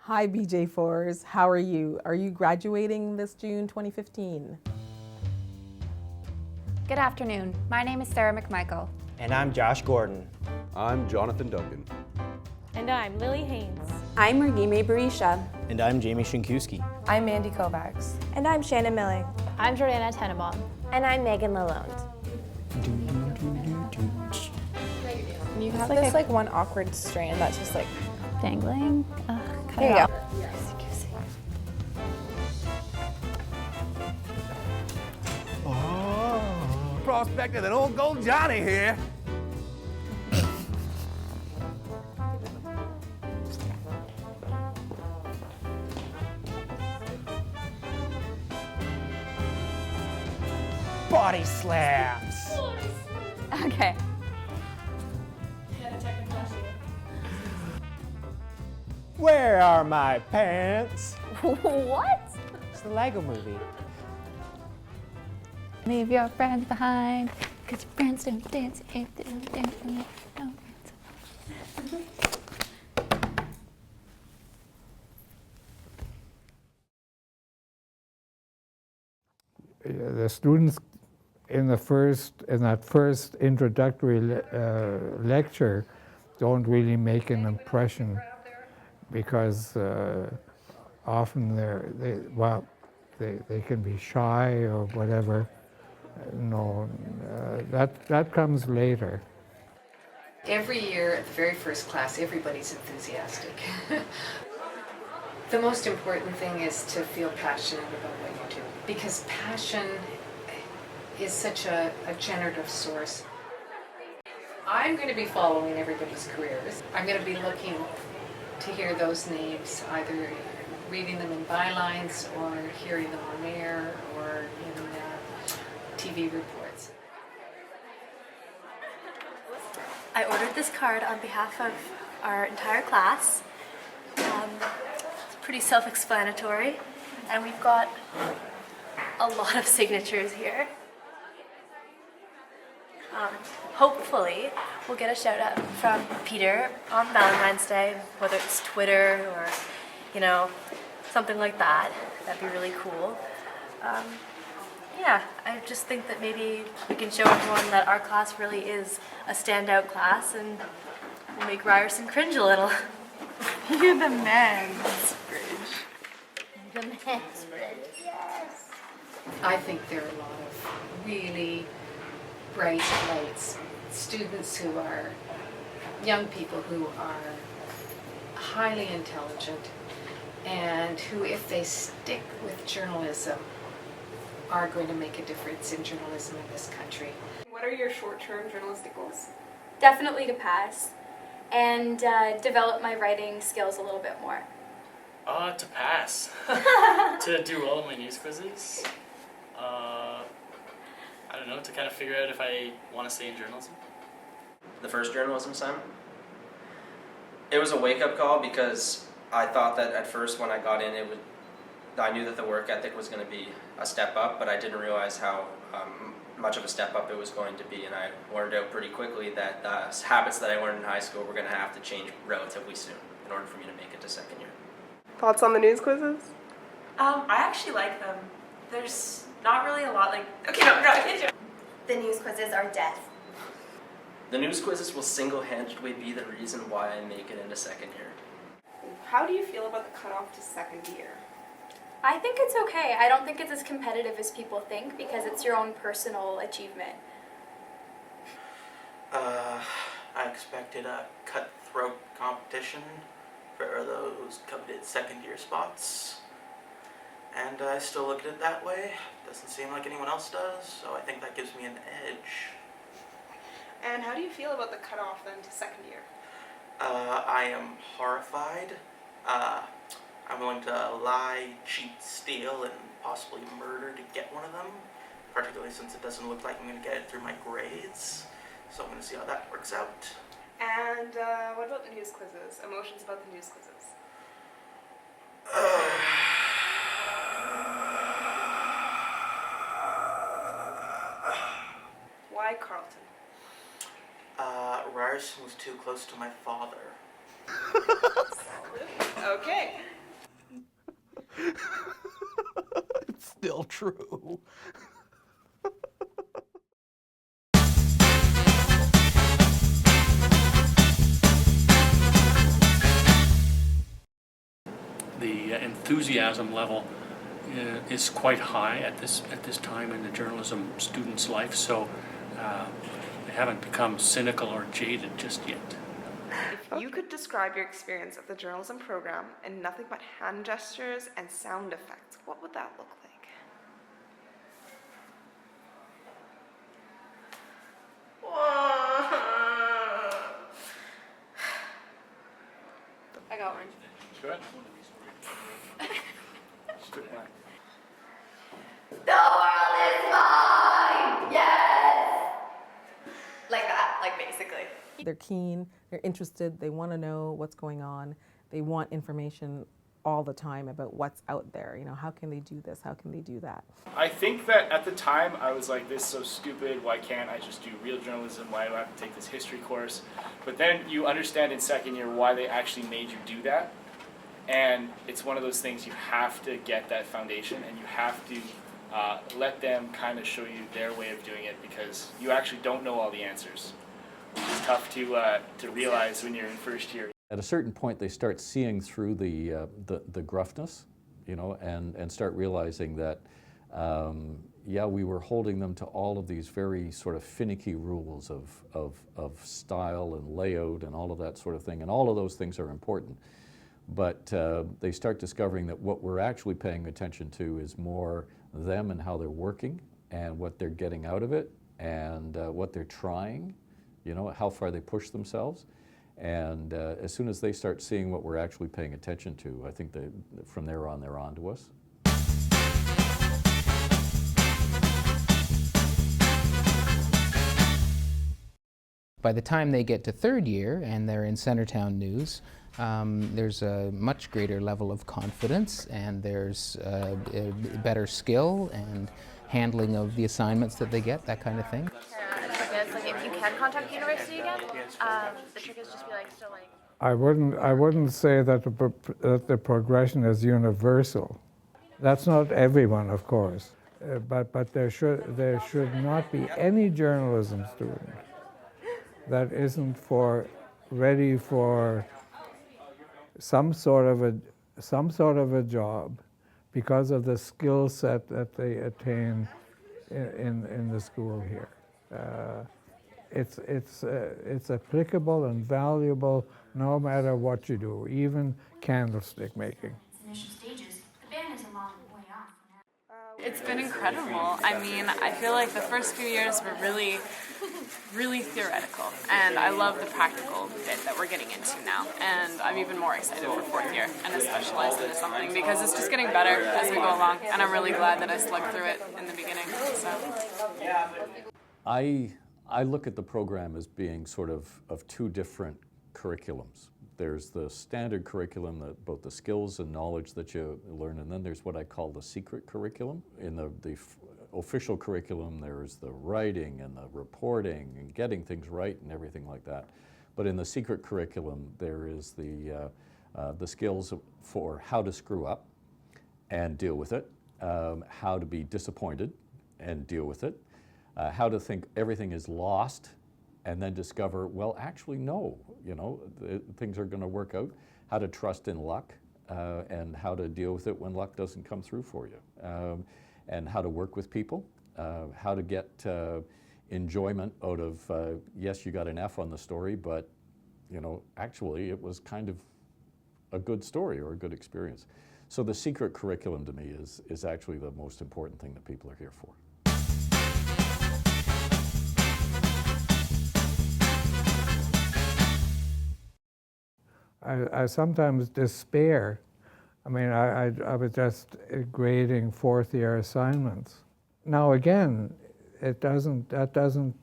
Hi BJ4s, how are you? Are you graduating this June 2015? Good afternoon. My name is Sarah McMichael. And I'm Josh Gordon. I'm Jonathan Duncan. And I'm Lily Haynes. I'm Regime Barisha. And I'm Jamie Shinkuski. I'm Mandy Kovacs. And I'm Shannon Milling. I'm Jordana Tenenbaum. And I'm Megan Lalonde. You have this like one awkward strand that's just like dangling. Cut there it you off. go. Oh, prospector than old gold Johnny here. Body slams. Okay. Where are my pants? What? It's the Lego movie. Leave your friends behind, because your friends don't dance if they don't dance. No. The students in that first introductory lecture don't really make an impression because often they can be shy or whatever. No, that comes later. Every year at the very first class, everybody's enthusiastic. The most important thing is to feel passionate about what you do, because passion is such a generative source. I'm going to be following everybody's careers. I'm going to be looking to hear those names, either reading them in bylines or hearing them on air or in TV reports. I ordered this card on behalf of our entire class. It's pretty self-explanatory, and we've got a lot of signatures here. Hopefully, we'll get a shout out from Peter on Valentine's Day, whether it's Twitter or, something like that. That'd be really cool. Yeah, I just think that maybe we can show everyone that our class really is a standout class and we'll make Ryerson cringe a little. You're the man's bridge. The man's bridge, yes. I think there are a lot of really bright lights, students who are, young people who are highly intelligent and who, if they stick with journalism, are going to make a difference in journalism in this country. What are your short-term journalistic goals? Definitely to pass and develop my writing skills a little bit more. To pass. To do well in my news quizzes. I don't know, to kind of figure out if I want to stay in journalism. The first journalism sem, it was a wake-up call because I thought that at first when I got in, I knew that the work ethic was going to be a step up, but I didn't realize how much of a step up it was going to be, and I learned out pretty quickly that the habits that I learned in high school were going to have to change relatively soon in order for me to make it to second year. Thoughts on the news quizzes? I actually like them. There's not really a lot I can't do it. The news quizzes are death. The news quizzes will single-handedly be the reason why I make it into second year. How do you feel about the cutoff to second year? I think it's okay. I don't think it's as competitive as people think because it's your own personal achievement. I expected a cutthroat competition for those coveted second year spots. And I still look at it that way. Doesn't seem like anyone else does, so I think that gives me an edge. And how do you feel about the cutoff then to second year? I am horrified. I'm willing to lie, cheat, steal, and possibly murder to get one of them, particularly since it doesn't look like I'm going to get it through my grades. So I'm going to see how that works out. And what about the news quizzes? Emotions about the news quizzes? Why Carleton? Ryerson was too close to my father. Okay. It's still true. The enthusiasm level is quite high at this time in the journalism student's life, so they haven't become cynical or jaded just yet. If you could describe your experience of the journalism program in nothing but hand gestures and sound effects, what would that look like? I got one. Good. The world is mine! Yes! Like that, like basically. They're keen, they're interested, they want to know what's going on, they want information all the time about what's out there. You know, how can they do this? How can they do that? I think that at the time I was like, this is so stupid, why can't I just do real journalism, why do I have to take this history course? But then you understand in second year why they actually made you do that. And it's one of those things you have to get that foundation and you have to let them kind of show you their way of doing it because you actually don't know all the answers. It's tough to realize when you're in first year. At a certain point, they start seeing through the gruffness, you know, and start realizing that, yeah, we were holding them to all of these very sort of finicky rules of style and layout and all of that sort of thing, and all of those things are important. But they start discovering that what we're actually paying attention to is more them and how they're working and what they're getting out of it and what they're trying, you know, how far they push themselves. And as soon as they start seeing what we're actually paying attention to, I think that from there on, they're on to us. By the time they get to third year and they're in Centertown News, there's a much greater level of confidence and there's a better skill and handling of the assignments that they get, that kind of thing. Like if you can contact the university again, the trick is just be like, so like. I wouldn't say that the progression is universal. That's not everyone, of course, but there should not be any journalism student that isn't ready for some sort of a job because of the skill set that they attain in the school here. It's applicable and valuable no matter what you do, even candlestick making. Initial stages, the band is a long way off. It's been incredible. I mean, I feel like the first few years were really, really theoretical, and I love the practical bit that we're getting into now, and I'm even more excited for fourth year and to specialize into something because it's just getting better as we go along, and I'm really glad that I slugged through it in the beginning. So. I look at the program as being sort of two different curriculums. There's the standard curriculum, both the skills and knowledge that you learn, and then there's what I call the secret curriculum. In the official curriculum, there's the writing and the reporting and getting things right and everything like that. But in the secret curriculum, there is the skills for how to screw up and deal with it, how to be disappointed and deal with it, how to think everything is lost and then discover, well, actually, no, you know, things are going to work out, how to trust in luck and how to deal with it when luck doesn't come through for you, and how to work with people, how to get enjoyment out of, yes, you got an F on the story, but, you know, actually it was kind of a good story or a good experience. So the secret curriculum to me is actually the most important thing that people are here for. I sometimes despair. I mean, I was just grading fourth year assignments. Now again, that doesn't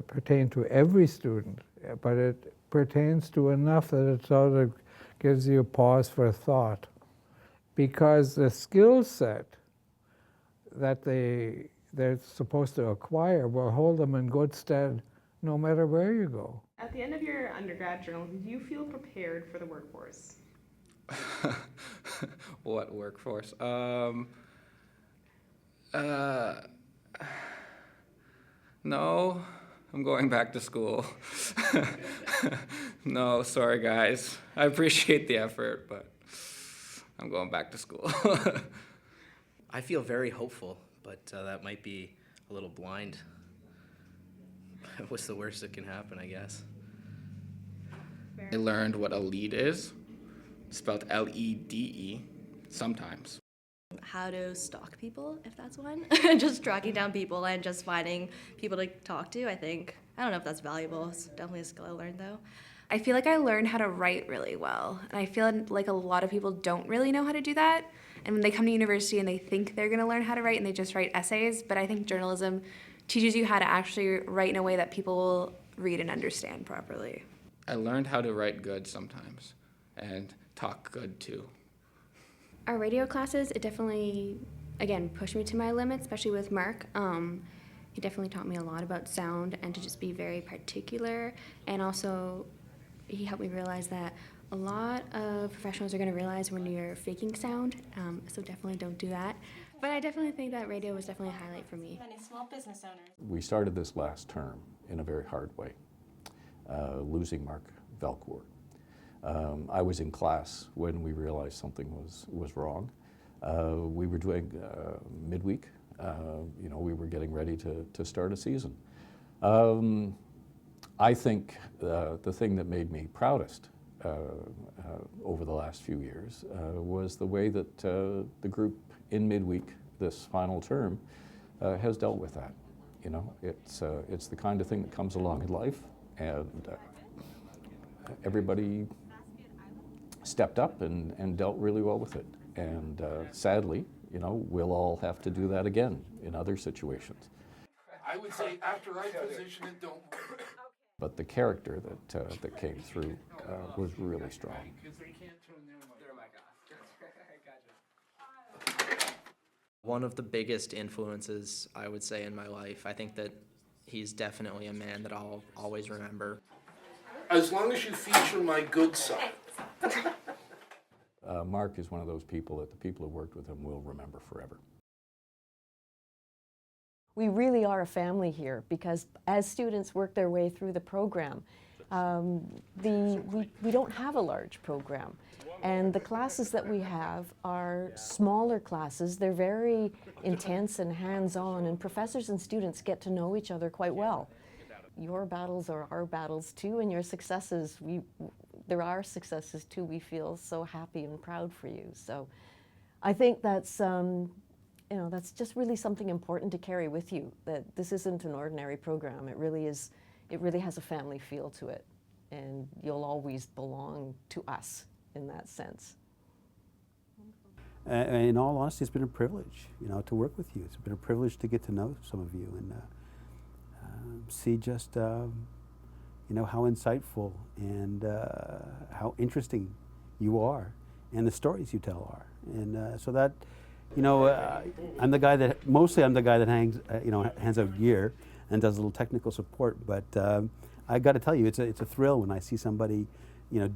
pertain to every student, but it pertains to enough that it sort of gives you pause for thought. Because the skill set that they're supposed to acquire will hold them in good stead no matter where you go. At the end of your undergrad journalism, do you feel prepared for the workforce? What workforce? No, I'm going back to school. No, sorry guys. I appreciate the effort, but I'm going back to school. I feel very hopeful, but that might be a little blind. What's the worst that can happen, I guess? I learned what a lead is, spelled L-E-D-E, sometimes. How to stalk people, if that's one. Just tracking down people and just finding people to talk to, I think. I don't know if that's valuable. It's definitely a skill I learned, though. I feel like I learned how to write really well. And I feel like a lot of people don't really know how to do that. And when they come to university and they think they're gonna learn how to write and they just write essays, but I think journalism teaches you how to actually write in a way that people will read and understand properly. I learned how to write good sometimes, and talk good too. Our radio classes, it definitely, again, pushed me to my limits, especially with Mark. He definitely taught me a lot about sound and to just be very particular. And also, he helped me realize that a lot of professionals are going to realize when you're faking sound, so definitely don't do that. But I definitely think that radio was definitely a highlight for me. Many small business owners. We started this last term in a very hard way, losing Mark Velcourt. I was in class when we realized something was wrong. We were doing midweek. We were getting ready to start a season. I think the thing that made me proudest over the last few years was the way that the group in midweek, this final term, has dealt with that. It's the kind of thing that comes along in life, and everybody stepped up and dealt really well with it. And sadly, we'll all have to do that again in other situations. I would say after I position it, don't move. But the character that came through was really strong. One of the biggest influences, I would say, in my life. I think that he's definitely a man that I'll always remember. As long as you feature my good side. Mark is one of those people that the people who worked with him will remember forever. We really are a family here because as students work their way through the program, we don't have a large program. And the classes that we have are smaller classes. They're very intense and hands-on, and professors and students get to know each other quite well. Your battles are our battles too, and your successes, there are successes too. We feel so happy and proud for you. So I think that's that's just really something important to carry with you, that this isn't an ordinary program. It really is, it really has a family feel to it, and you'll always belong to us in that sense. In all honesty, it's been a privilege, to work with you. It's been a privilege to get to know some of you and see just, how insightful and how interesting you are, and the stories you tell are, and so that. I'm the guy that hands out gear and does a little technical support. But I got to tell you, it's a thrill when I see somebody,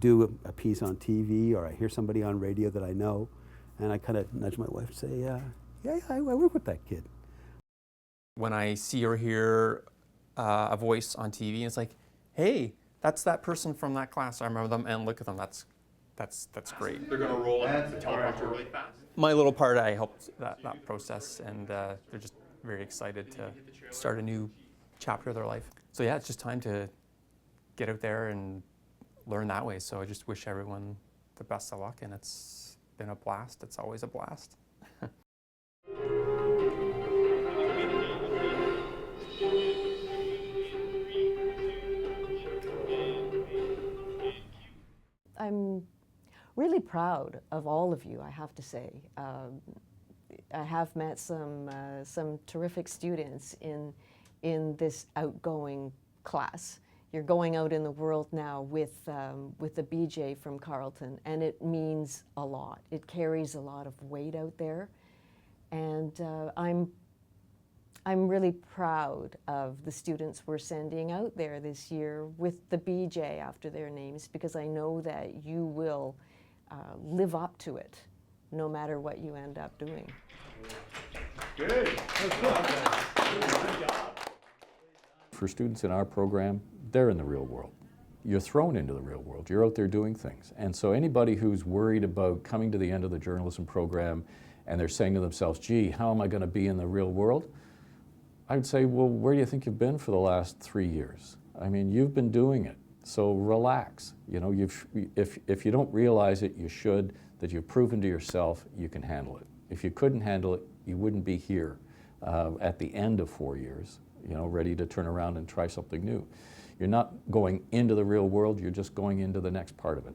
do a piece on TV, or I hear somebody on radio that I know, and I kind of nudge my wife and say, yeah, I work with that kid. When I see or hear a voice on TV, it's like, hey, that's that person from that class. I remember them, and look at them. That's great. They're going to roll out the teleprompter really fast. My little part, I helped that process, and they're just very excited to start a new chapter of their life. So yeah, it's just time to get out there and learn that way. So I just wish everyone the best of luck, and it's been a blast. It's always a blast. I'm really proud of all of you, I have to say. I have met some terrific students in this outgoing class. You're going out in the world now with the BJ from Carleton, and it means a lot. It carries a lot of weight out there, and I'm really proud of the students we're sending out there this year with the BJ after their names, because I know that you will live up to it no matter what you end up doing. Good. For students in our program, they're in the real world. You're thrown into the real world. You're out there doing things. And so anybody who's worried about coming to the end of the journalism program and they're saying to themselves, gee, how am I going to be in the real world? I'd say, well, where do you think you've been for the last 3 years? I mean, you've been doing it. So relax. You know, if you don't realize it, you should, that you've proven to yourself you can handle it. If you couldn't handle it, you wouldn't be here at the end of 4 years, you know, ready to turn around and try something new. You're not going into the real world, you're just going into the next part of it.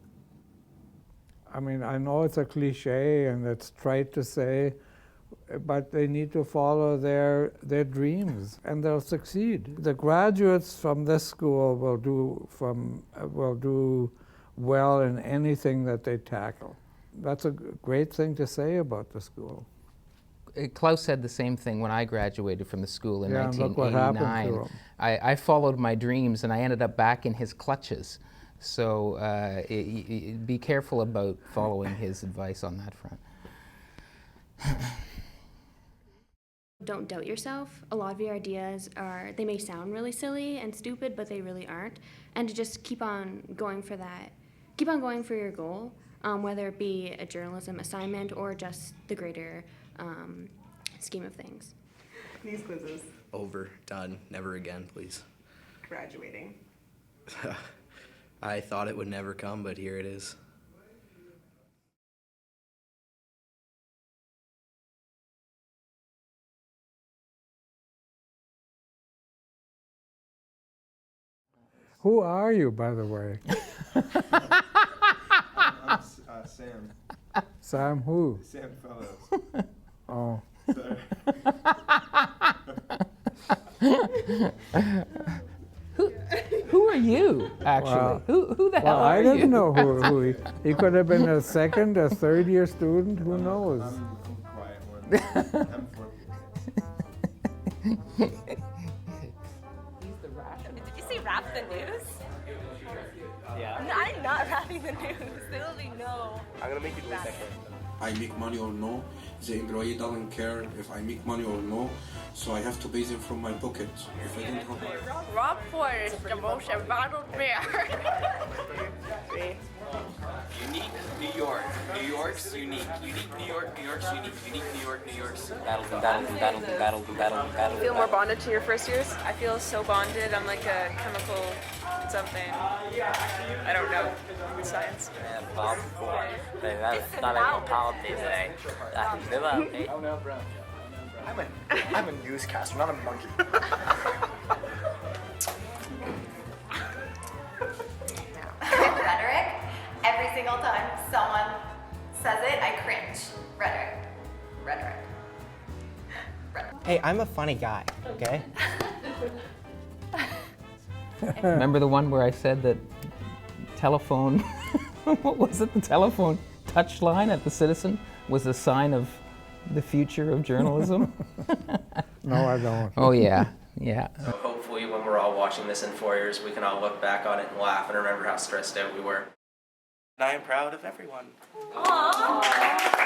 I mean, I know it's a cliche and it's trite to say, but they need to follow their dreams and they'll succeed. The graduates from this school will do well in anything that they tackle. That's a great thing to say about the school. Klaus said the same thing when I graduated from the school in Yeah, and look what happened to 1989. him. I followed my dreams and I ended up back in his clutches. So be careful about following his advice on that front. Don't doubt yourself. A lot of your ideas they may sound really silly and stupid, but they really aren't. And to just keep on going for that. Keep on going for your goal, whether it be a journalism assignment or just the greater scheme of things. These quizzes. Over, done, never again, please. Graduating. I thought it would never come, but here it is. Who are you, by the way? I'm Sam. Sam who? Sam Fellows. Oh. Sorry. Who are you, actually? Well, who the hell well, are I you? didn't know who he could have been a second, a third year student, who knows? I'm quiet one. I'm fourth year. Did you say rap the news? Yeah. No, I'm not rapping the news. There will be no. I'm gonna make you do a second. I make money or no, the employee doesn't care if I make money or no, so I have to pay them from my pocket. If I don't have Rockport is the most embattled bear. Unique New York. New York's unique. Unique New York. New York's unique. Unique New York. New York's battled and battled and battled and battled and battled and battled. Feel more bonded to your first years? I feel so bonded. I'm like a chemical something. I don't know. Science. Bob Ford. That's not a politics. I'm a newscaster, not a monkey. Rhetoric. Every single time someone says it, I cringe. Rhetoric. Rhetoric. Hey, I'm a funny guy, okay? Remember the one where I said that telephone, what was it, the telephone touch line at the Citizen was a sign of the future of journalism? No, I don't. Oh yeah, yeah. So hopefully when we're all watching this in 4 years, we can all look back on it and laugh and remember how stressed out we were. And I am proud of everyone. Aww.